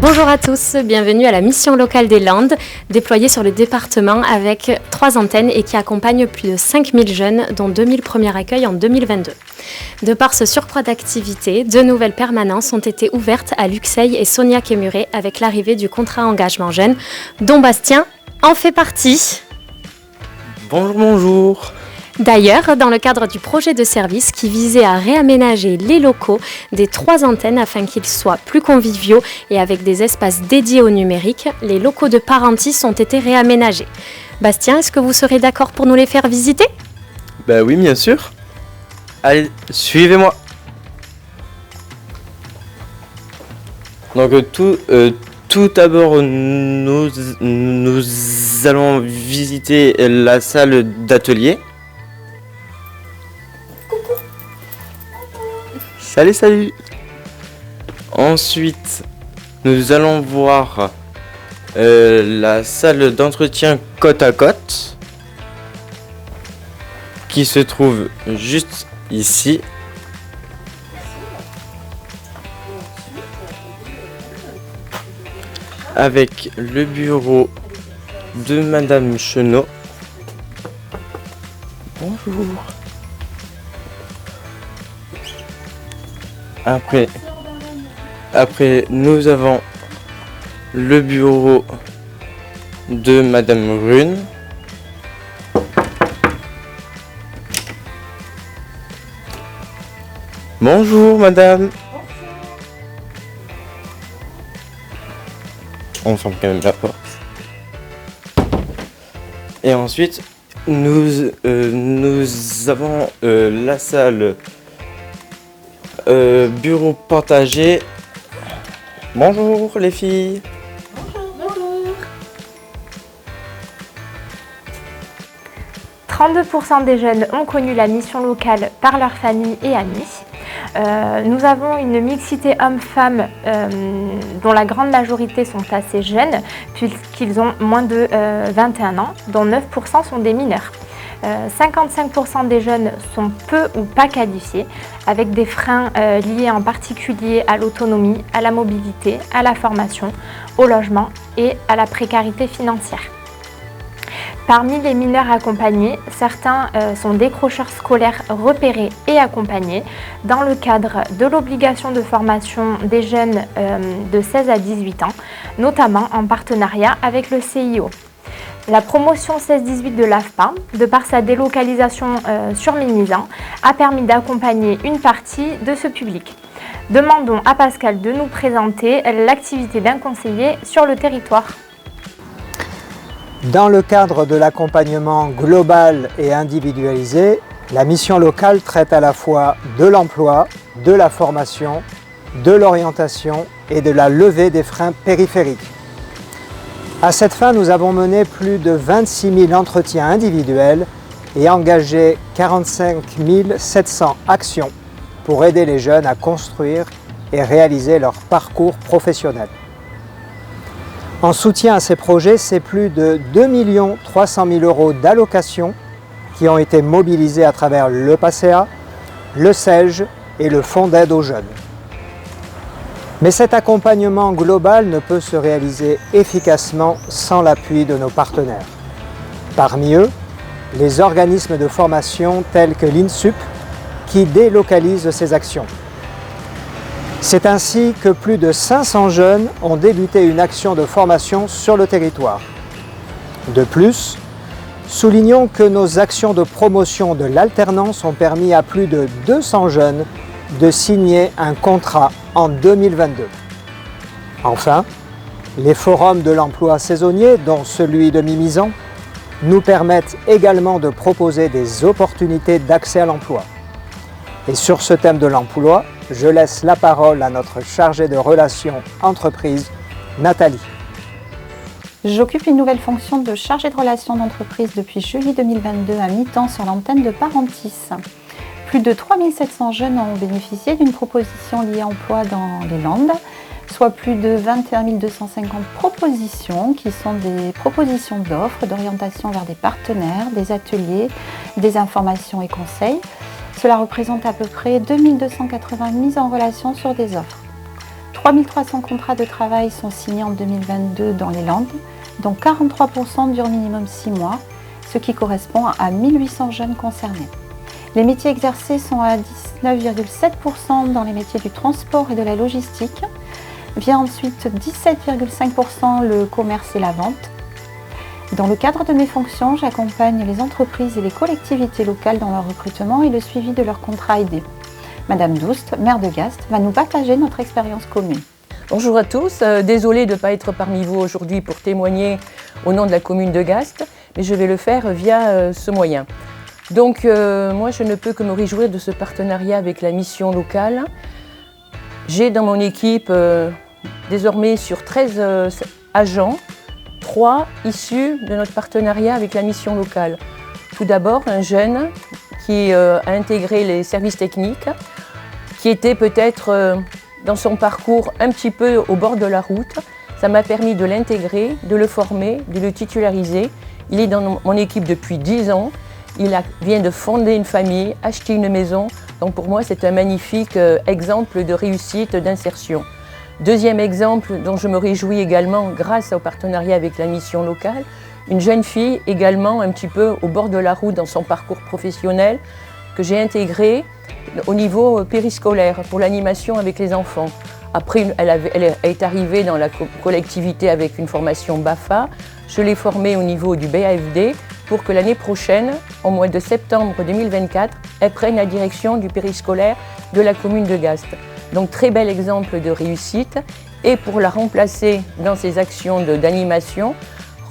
Bonjour à tous, bienvenue à la mission locale des Landes, déployée sur le département avec 3 antennes et qui accompagne plus de 5000 jeunes, dont 2000 premiers accueils en 2022. De par ce surcroît d'activité, 2 nouvelles permanences ont été ouvertes à Luxeuil et Sonia-Kémuré avec l'arrivée du contrat engagement jeune, dont Bastien en fait partie. Bonjour. D'ailleurs, dans le cadre du projet de service qui visait à réaménager les locaux des 3 antennes afin qu'ils soient plus conviviaux et avec des espaces dédiés au numérique, les locaux de Parentis ont été réaménagés. Bastien, est-ce que vous serez d'accord pour nous les faire visiter ? Bah oui, bien sûr. Allez, suivez-moi. Donc tout d'abord, nous allons visiter la salle d'atelier. Salut. Ensuite, nous allons voir la salle d'entretien côte à côte qui se trouve juste ici. Avec le bureau de Madame Chenot. Bonjour. Après, nous avons le bureau de Madame Rune. Bonjour, Madame. On ferme quand même la porte. Et ensuite, nous avons la salle bureau partagé. Bonjour les filles. Bonjour. 32% des jeunes ont connu la mission locale par leur famille et amis. Nous avons une mixité hommes-femmes dont la grande majorité sont assez jeunes puisqu'ils ont moins de 21 ans, dont 9% sont des mineurs. 55% des jeunes sont peu ou pas qualifiés, avec des freins liés en particulier à l'autonomie, à la mobilité, à la formation, au logement et à la précarité financière. Parmi les mineurs accompagnés, certains sont décrocheurs scolaires repérés et accompagnés dans le cadre de l'obligation de formation des jeunes de 16 à 18 ans, notamment en partenariat avec le CIO. La promotion 16-18 de l'AFPA, de par sa délocalisation sur Mimizan, a permis d'accompagner une partie de ce public. Demandons à Pascal de nous présenter l'activité d'un conseiller sur le territoire. Dans le cadre de l'accompagnement global et individualisé, la mission locale traite à la fois de l'emploi, de la formation, de l'orientation et de la levée des freins périphériques. À cette fin, nous avons mené plus de 26 000 entretiens individuels et engagé 45 700 actions pour aider les jeunes à construire et réaliser leur parcours professionnel. En soutien à ces projets, c'est plus de 2 300 000 € d'allocations qui ont été mobilisés à travers le PACEA, le CEJ et le Fonds d'aide aux jeunes. Mais cet accompagnement global ne peut se réaliser efficacement sans l'appui de nos partenaires. Parmi eux, les organismes de formation tels que l'INSUP qui délocalisent ces actions. C'est ainsi que plus de 500 jeunes ont débuté une action de formation sur le territoire. De plus, soulignons que nos actions de promotion de l'alternance ont permis à plus de 200 jeunes de signer un contrat en 2022. Enfin, les forums de l'emploi saisonnier, dont celui de Mimizan, nous permettent également de proposer des opportunités d'accès à l'emploi. Et sur ce thème de l'emploi, je laisse la parole à notre chargée de relations entreprises, Nathalie. J'occupe une nouvelle fonction de chargée de relations d'entreprise depuis juillet 2022 à mi-temps sur l'antenne de Parentis. Plus de 3700 jeunes ont bénéficié d'une proposition liée à emploi dans les Landes, soit plus de 21 250 propositions qui sont des propositions d'offres, d'orientation vers des partenaires, des ateliers, des informations et conseils. Cela représente à peu près 2280 mises en relation sur des offres. 3300 contrats de travail sont signés en 2022 dans les Landes, dont 43% durent minimum 6 mois, ce qui correspond à 1800 jeunes concernés. Les métiers exercés sont à 19,7% dans les métiers du transport et de la logistique. Vient ensuite 17,5% le commerce et la vente. Dans le cadre de mes fonctions, j'accompagne les entreprises et les collectivités locales dans leur recrutement et le suivi de leurs contrats aidés. Madame Doust, maire de Gast, va nous partager notre expérience commune. Bonjour à tous, désolée de ne pas être parmi vous aujourd'hui pour témoigner au nom de la commune de Gast, mais je vais le faire via ce moyen. Donc moi je ne peux que me réjouir de ce partenariat avec la mission locale. J'ai dans mon équipe désormais sur 13 agents, 3 issus de notre partenariat avec la mission locale. Tout d'abord un jeune qui a intégré les services techniques, qui était peut-être dans son parcours un petit peu au bord de la route. Ça m'a permis de l'intégrer, de le former, de le titulariser. Il est dans mon équipe depuis 10 ans. Il vient de fonder une famille, acheter une maison. Donc pour moi, c'est un magnifique exemple de réussite, d'insertion. Deuxième exemple dont je me réjouis également grâce au partenariat avec la mission locale, une jeune fille également un petit peu au bord de la route dans son parcours professionnel que j'ai intégré au niveau périscolaire pour l'animation avec les enfants. Après, elle est arrivée dans la collectivité avec une formation BAFA. Je l'ai formée au niveau du BAFD pour que l'année prochaine, au mois de septembre 2024, elle prenne la direction du périscolaire de la commune de Gast. Donc très bel exemple de réussite. Et pour la remplacer dans ses actions d'animation,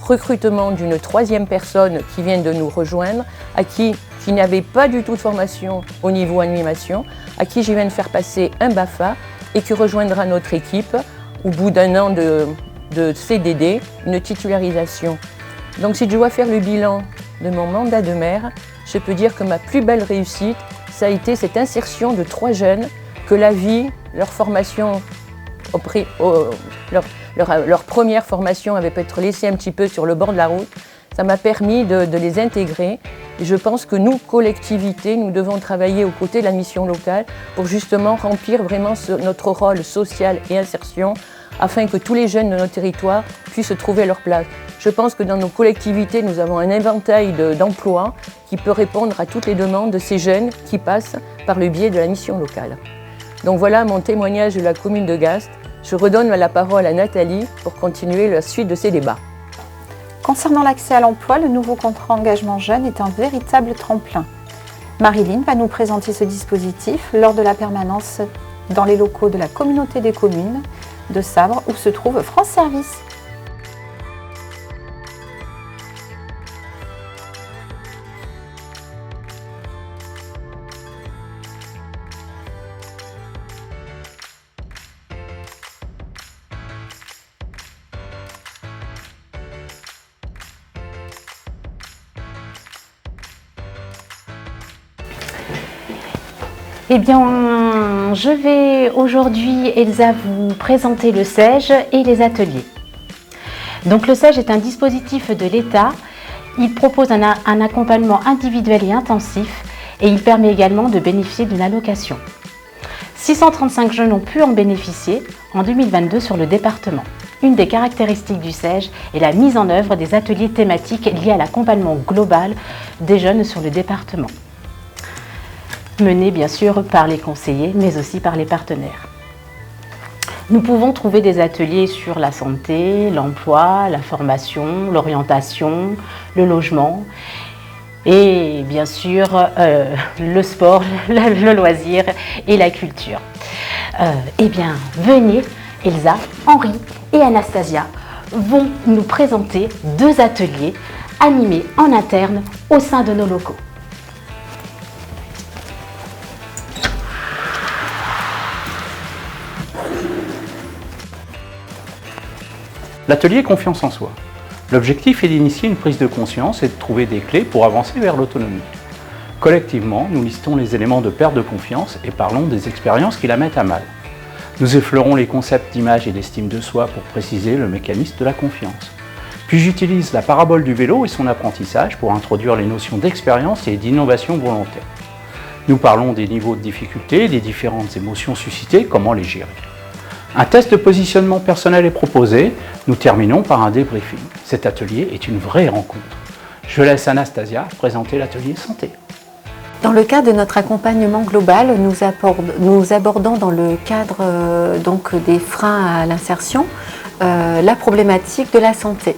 recrutement d'une 3e personne qui vient de nous rejoindre, qui n'avait pas du tout de formation au niveau animation, à qui je viens de faire passer un BAFA et qui rejoindra notre équipe au bout d'un an de CDD, une titularisation. Donc si je dois faire le bilan de mon mandat de maire, je peux dire que ma plus belle réussite, ça a été cette insertion de 3 jeunes que la vie, leur formation, leur première formation avait peut-être laissé un petit peu sur le bord de la route. Ça m'a permis de les intégrer. Et je pense que nous, collectivités, nous devons travailler aux côtés de la mission locale pour justement remplir vraiment notre rôle social et insertion afin que tous les jeunes de notre territoire puissent trouver leur place. Je pense que dans nos collectivités, nous avons un éventail d'emplois qui peut répondre à toutes les demandes de ces jeunes qui passent par le biais de la mission locale. Donc voilà mon témoignage de la commune de Gast. Je redonne la parole à Nathalie pour continuer la suite de ces débats. Concernant l'accès à l'emploi, le nouveau contrat engagement jeune est un véritable tremplin. Marilyn va nous présenter ce dispositif lors de la permanence dans les locaux de la communauté des communes de Sabre où se trouve France Service. Eh bien, je vais aujourd'hui, Elsa, vous présenter le SEJ et les ateliers. Donc le SEJ est un dispositif de l'État. Il propose un accompagnement individuel et intensif et il permet également de bénéficier d'une allocation. 635 jeunes ont pu en bénéficier en 2022 sur le département. Une des caractéristiques du SEJ est la mise en œuvre des ateliers thématiques liés à l'accompagnement global des jeunes sur le département. Menés bien sûr par les conseillers, mais aussi par les partenaires. Nous pouvons trouver des ateliers sur la santé, l'emploi, la formation, l'orientation, le logement et bien sûr le sport, le loisir et la culture. Eh bien, venez, Elsa, Henri et Anastasia vont nous présenter 2 ateliers animés en interne au sein de nos locaux. L'atelier Confiance en soi. L'objectif est d'initier une prise de conscience et de trouver des clés pour avancer vers l'autonomie. Collectivement, nous listons les éléments de perte de confiance et parlons des expériences qui la mettent à mal. Nous effleurons les concepts d'image et d'estime de soi pour préciser le mécanisme de la confiance. Puis j'utilise la parabole du vélo et son apprentissage pour introduire les notions d'expérience et d'innovation volontaire. Nous parlons des niveaux de difficulté, des différentes émotions suscitées, comment les gérer. Un test de positionnement personnel est proposé. Nous terminons par un débriefing. Cet atelier est une vraie rencontre. Je laisse Anastasia présenter l'atelier santé. Dans le cadre de notre accompagnement global, nous abordons dans le cadre des freins à l'insertion la problématique de la santé.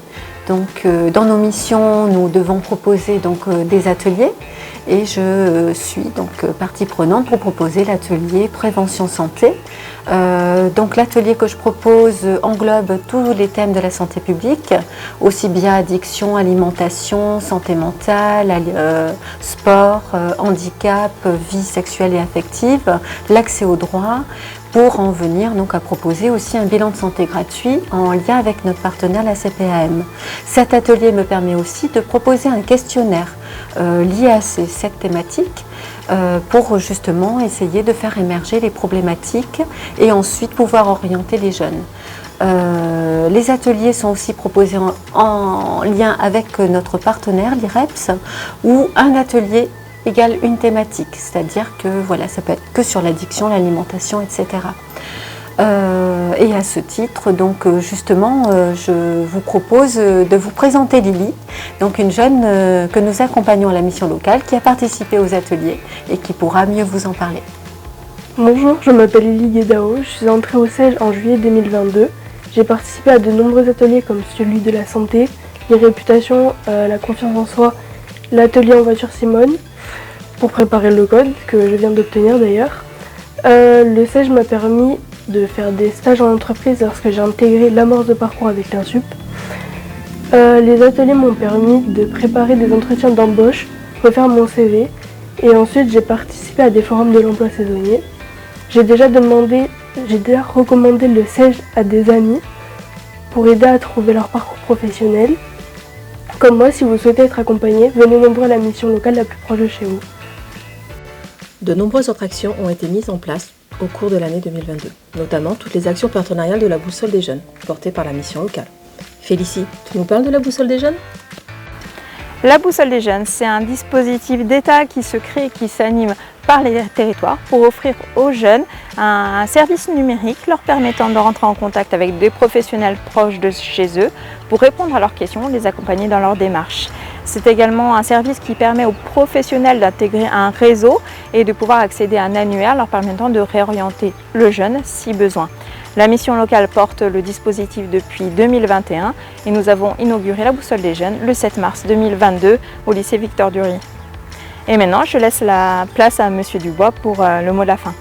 Donc, dans nos missions, nous devons proposer des ateliers et je suis partie prenante pour proposer l'atelier prévention santé. L'atelier que je propose englobe tous les thèmes de la santé publique, aussi bien addiction, alimentation, santé mentale, sport, handicap, vie sexuelle et affective, l'accès aux droits, pour en venir à proposer aussi un bilan de santé gratuit en lien avec notre partenaire la CPAM. Cet atelier me permet aussi de proposer un questionnaire lié à cette thématique pour justement essayer de faire émerger les problématiques et ensuite pouvoir orienter les jeunes. Les ateliers sont aussi proposés en lien avec notre partenaire, l'IREPS, où un atelier égale une thématique, c'est-à-dire que ça peut être que sur l'addiction, l'alimentation, etc. Et à ce titre, je vous propose de vous présenter Lily, une jeune que nous accompagnons à la mission locale, qui a participé aux ateliers et qui pourra mieux vous en parler. Bonjour, je m'appelle Lily Guédao, je suis entrée au CEJ en juillet 2022. J'ai participé à de nombreux ateliers comme celui de la santé, les réputations, la confiance en soi, l'atelier en voiture Simone, pour préparer le code que je viens d'obtenir d'ailleurs. Le CEJ m'a permis de faire des stages en entreprise lorsque j'ai intégré l'amorce de parcours avec l'INSUP. Les ateliers m'ont permis de préparer des entretiens d'embauche, refaire mon CV et ensuite j'ai participé à des forums de l'emploi saisonnier. J'ai déjà recommandé le CEJ à des amis pour aider à trouver leur parcours professionnel. Comme moi, si vous souhaitez être accompagné, venez nombreux à la mission locale la plus proche de chez vous. De nombreuses autres actions ont été mises en place au cours de l'année 2022, notamment toutes les actions partenariales de la Boussole des Jeunes, portées par la mission locale. Félicie, tu nous parles de la Boussole des Jeunes ? La Boussole des Jeunes, c'est un dispositif d'État qui se crée et qui s'anime par les territoires pour offrir aux jeunes un service numérique leur permettant de rentrer en contact avec des professionnels proches de chez eux pour répondre à leurs questions, les accompagner dans leur démarche. C'est également un service qui permet aux professionnels d'intégrer un réseau et de pouvoir accéder à un annuaire leur permettant de réorienter le jeune si besoin. La mission locale porte le dispositif depuis 2021 et nous avons inauguré la Boussole des Jeunes le 7 mars 2022 au lycée Victor Duruy. Et maintenant, je laisse la place à Monsieur Dubois pour le mot de la fin.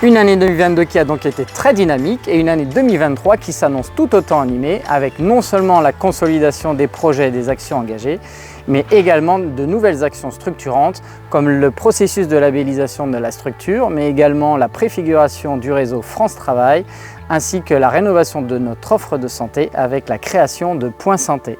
Une année 2022 qui a donc été très dynamique et une année 2023 qui s'annonce tout autant animée avec non seulement la consolidation des projets et des actions engagées, mais également de nouvelles actions structurantes comme le processus de labellisation de la structure, mais également la préfiguration du réseau France Travail, ainsi que la rénovation de notre offre de santé avec la création de Points Santé.